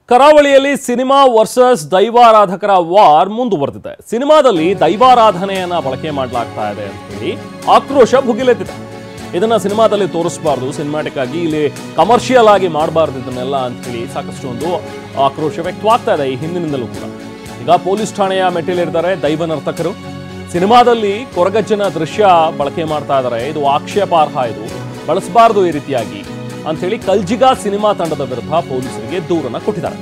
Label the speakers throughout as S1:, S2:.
S1: ಕರಾವಳಿಯಲ್ಲಿ cinema versus ದೈವಾರಾಧಕರ war ಮುಂದುವರೆದಿದೆ. ಸಿನಿಮಾದಲ್ಲಿ ದೈವಾರಾಧನೆಯನ್ನ ಬಳಕೆ ಮಾಡಲಾಗ್ತಾ ಇದೆ ಅಂತ ಹೇಳಿ ಆಕ್ರೋಶ ಭುಗಿಲೆದ್ದಿದೆ. ಇದನ್ನ ಸಿನಿಮಾದಲ್ಲಿ ತೋರಿಸಬಾರ್ದು, ಸಿನಿಮಾಟಿಕ್ ಆಗಿ ಇಲ್ಲಿ ಕಮರ್ಷಿಯಲ್ ಆಗಿ ಮಾಡಬಾರ್ದು ಇದನ್ನೆಲ್ಲ ಅಂತ ಹೇಳಿ ಸಾಕಷ್ಟು ಒಂದು ಆಕ್ರೋಶ ವ್ಯಕ್ತವಾಗ್ತಾ ಇದೆ ಈ ಹಿಂದಿನಿಂದಲೂ ಕೂಡ. ಈಗ ಪೊಲೀಸ್ ಠಾಣೆಯ ಮೆಟ್ಟಿಲೇರಿದ್ದಾರೆ ದೈವ ನರ್ತಕರು. ಸಿನಿಮಾದಲ್ಲಿ ಕೊರಗಜ್ಜನ ದೃಶ್ಯ ಬಳಕೆ ಮಾಡ್ತಾ ಇದ್ದಾರೆ, ಇದು ಆಕ್ಷೇಪಾರ್ಹ, ಇದು ಬಳಸಬಾರದು ಈ ರೀತಿಯಾಗಿ ಅಂತೇಳಿ ಕಲ್ಜಿಗಾ ಸಿನಿಮಾ ತಂಡದ ವಿರುದ್ಧ ಪೊಲೀಸರಿಗೆ ದೂರನ್ನ ಕೊಟ್ಟಿದ್ದಾರೆ.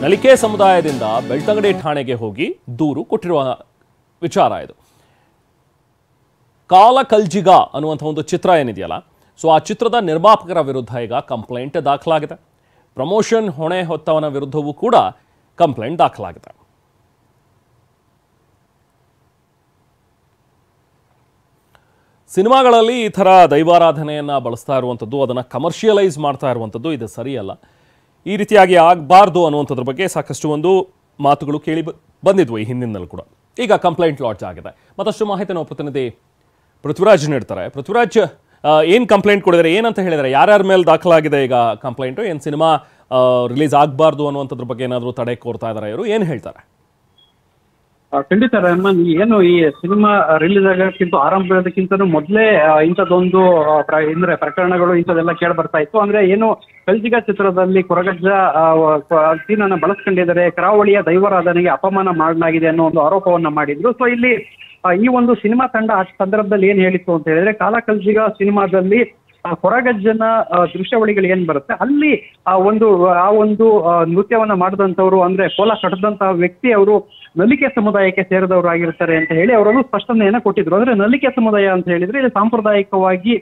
S1: ನಲಿಕೆ ಸಮುದಾಯದಿಂದ ಬೆಳ್ತಂಗಡಿ ಠಾಣೆಗೆ ಹೋಗಿ ದೂರು ಕೊಟ್ಟಿರುವ ವಿಚಾರ ಇದು. ಕಾಲ ಕಲ್ಜಿಗಾ ಅನ್ನುವಂಥ ಒಂದು ಚಿತ್ರ ಏನಿದೆಯಲ್ಲ, ಸೊ ಆ ಚಿತ್ರದ ನಿರ್ಮಾಪಕರ ವಿರುದ್ಧ ಈಗ ಕಂಪ್ಲೇಂಟ್ ದಾಖಲಾಗಿದೆ. ಪ್ರಮೋಷನ್ ಹೊಣೆ ಹೊತ್ತವನ ವಿರುದ್ಧವೂ ಕೂಡ ಕಂಪ್ಲೇಂಟ್ ದಾಖಲಾಗಿದೆ. ಸಿನಿಮಾಗಳಲ್ಲಿ ಈ ಥರ ದೈವಾರಾಧನೆಯನ್ನು ಬಳಸ್ತಾ ಇರುವಂಥದ್ದು, ಅದನ್ನು ಕಮರ್ಷಿಯಲೈಸ್ ಮಾಡ್ತಾ ಇರುವಂಥದ್ದು ಇದು ಸರಿಯಲ್ಲ. ಈ ರೀತಿಯಾಗಿ ಆಗಬಾರ್ದು ಅನ್ನುವಂಥದ್ರ ಬಗ್ಗೆ ಸಾಕಷ್ಟು ಒಂದು ಮಾತುಗಳು ಕೇಳಿ ಬಂದಿದ್ವು ಈ ಹಿಂದಿನಲ್ಲೂ ಕೂಡ. ಈಗ ಕಂಪ್ಲೇಂಟ್ ಲಾಡ್ಜ್ ಆಗಿದೆ. ಮತ್ತಷ್ಟು ಮಾಹಿತಿ ನಾವು ಪ್ರತಿನಿಧಿ ಪೃಥ್ವಿರಾಜ್ ನೀಡ್ತಾರೆ. ಪೃಥ್ವಿರಾಜ್, ಏನು ಕಂಪ್ಲೇಂಟ್ ಕೊಡಿದ್ದಾರೆ, ಏನಂತ ಹೇಳಿದ್ದಾರೆ, ಯಾರ್ಯಾರ ಮೇಲೆ ದಾಖಲಾಗಿದೆ ಈಗ ಕಂಪ್ಲೇಂಟು? ಏನು ಸಿನಿಮಾ ರಿಲೀಸ್ ಆಗಬಾರ್ದು ಅನ್ನುವಂಥದ್ರ ಬಗ್ಗೆ ಏನಾದರೂ ತಡೆ ಕೋರ್ತಾ ಇದ್ದಾರೆ ಇವರು, ಏನು ಹೇಳ್ತಾರೆ?
S2: ಖಂಡಿತ ರೆಹಮಾನ್, ಏನು ಈ ಸಿನಿಮಾ ರಿಲೀಸ್ ಆಗೋಕ್ಕಿಂತ ಆರಂಭಕ್ಕಿಂತ ಮೊದಲೇ ಇಂಥದ್ದೊಂದು ಅಂದ್ರೆ ಪ್ರಕರಣಗಳು ಇಂಥದ್ದೆಲ್ಲ ಕೇಳಿ ಬರ್ತಾ ಇತ್ತು. ಅಂದ್ರೆ ಏನು ಕಲ್ಜಿಗಾ ಚಿತ್ರದಲ್ಲಿ ಕೊರಗಜ್ಜ ಸೀನನ್ನ ಬಳಸ್ಕೊಂಡಿದ್ದಾರೆ, ಕರಾವಳಿಯ ದೈವಾರಾಧನೆಗೆ ಅಪಮಾನ ಮಾಡಲಾಗಿದೆ ಅನ್ನೋ ಒಂದು ಆರೋಪವನ್ನ ಮಾಡಿದ್ರು. ಸೊ ಇಲ್ಲಿ ಈ ಒಂದು ಸಿನಿಮಾ ತಂಡ ಆ ಸಂದರ್ಭದಲ್ಲಿ ಏನ್ ಹೇಳಿತ್ತು ಅಂತ ಹೇಳಿದ್ರೆ, ಕಾಲ ಕಲ್ಜಿಗಾ ಸಿನಿಮಾದಲ್ಲಿ ಕೊರಗಜ್ಜನ ದೃಶ್ಯಾವಳಿಗಳು ಏನ್ ಬರುತ್ತೆ ಅಲ್ಲಿ ಆ ಒಂದು ನೃತ್ಯವನ್ನ ಮಾಡಿದಂಥವ್ರು, ಅಂದ್ರೆ ಕೋಲ ಕಟ್ಟದಂತಹ ವ್ಯಕ್ತಿ ಅವರು ನಲಿಕೆ ಸಮುದಾಯಕ್ಕೆ ಸೇರಿದವರು ಆಗಿರ್ತಾರೆ ಅಂತ ಹೇಳಿ ಅವರನ್ನು ಸ್ಪಷ್ಟನೆಯನ್ನ ಕೊಟ್ಟಿದ್ರು. ಅಂದ್ರೆ ನಲಿಕೆ ಸಮುದಾಯ ಅಂತ ಹೇಳಿದ್ರೆ ಇದು ಸಾಂಪ್ರದಾಯಿಕವಾಗಿ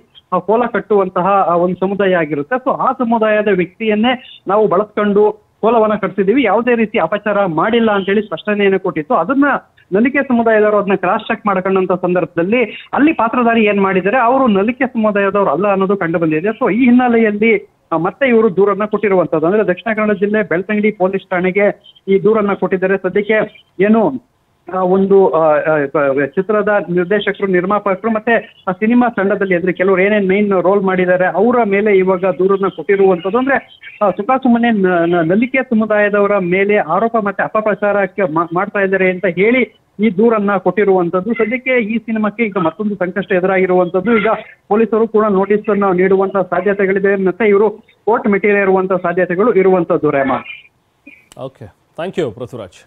S2: ಕೋಲ ಕಟ್ಟುವಂತಹ ಒಂದು ಸಮುದಾಯ ಆಗಿರುತ್ತೆ. ಸೊ ಆ ಸಮುದಾಯದ ವ್ಯಕ್ತಿಯನ್ನೇ ನಾವು ಬಳಸ್ಕೊಂಡು ಕೋಲವನ್ನ ಕಟ್ತಿದೀವಿ, ಯಾವುದೇ ರೀತಿ ಅಪಚಾರ ಮಾಡಿಲ್ಲ ಅಂತ ಹೇಳಿ ಸ್ಪಷ್ಟನೆಯನ್ನು ಕೊಟ್ಟಿತ್ತು. ಅದನ್ನ ನಲಿಕೆ ಸಮುದಾಯದವರು ಅದನ್ನ ಕ್ರಾಸ್ ಚೆಕ್ ಮಾಡ್ಕೊಂಡಂತ ಸಂದರ್ಭದಲ್ಲಿ ಅಲ್ಲಿ ಪಾತ್ರಧಾರಿ ಏನ್ ಮಾಡಿದ್ದಾರೆ, ಅವರು ನಲಿಕೆ ಸಮುದಾಯದವರು ಅಲ್ಲ ಅನ್ನೋದು ಕಂಡು ಬಂದಿದೆ. ಸೊ ಈ ಹಿನ್ನೆಲೆಯಲ್ಲಿ ಮತ್ತೆ ಇವರು ದೂರನ್ನ ಕೊಟ್ಟಿರುವಂತದ್ದು. ಅಂದ್ರೆ ದಕ್ಷಿಣ ಕನ್ನಡ ಜಿಲ್ಲೆ ಬೆಳ್ತಂಗಡಿ ಪೊಲೀಸ್ ಠಾಣೆಗೆ ಈ ದೂರನ್ನ ಕೊಟ್ಟಿದ್ದಾರೆ. ಸದ್ಯಕ್ಕೆ ಏನು ಒಂದು ಚಿತ್ರದ ನಿರ್ದೇಶಕರು, ನಿರ್ಮಾಪಕರು ಮತ್ತೆ ಸಿನಿಮಾ ತಂಡದಲ್ಲಿ ಅಂದ್ರೆ ಕೆಲವರು ಏನೇನ್ ಮೈನ್ ರೋಲ್ ಮಾಡಿದ್ದಾರೆ ಅವರ ಮೇಲೆ ಇವಾಗ ದೂರನ್ನ ಕೊಟ್ಟಿರುವಂತದ್ದು. ಅಂದ್ರೆ ಸುಖಾಸುಮ್ಮನೆ ನಲಿಕೆ ಸಮುದಾಯದವರ ಮೇಲೆ ಆರೋಪ ಮತ್ತೆ ಅಪಪ್ರಚಾರಕ್ಕೆ ಮಾಡ್ತಾ ಇದ್ದಾರೆ ಅಂತ ಹೇಳಿ ಈ ದೂರನ್ನ ಕೊಟ್ಟಿರುವಂತದ್ದು. ಸದ್ಯಕ್ಕೆ ಈ ಸಿನಿಮಾಕ್ಕೆ ಈಗ ಮತ್ತೊಂದು ಸಂಕಷ್ಟ ಎದುರಾಗಿರುವಂತದ್ದು. ಈಗ ಪೊಲೀಸರು ಕೂಡ ನೋಟಿಸ್ ಅನ್ನು ನೀಡುವಂತಹ ಸಾಧ್ಯತೆಗಳಿದೆ, ಮತ್ತೆ ಇವರು ಕೋರ್ಟ್ ಮೆಟೀರಿಯಲ್ ಇರುವಂತಹ ಸಾಧ್ಯತೆಗಳು ಇರುವಂತದ್ದು. Rehman,
S1: okay, thank you Prithviraj.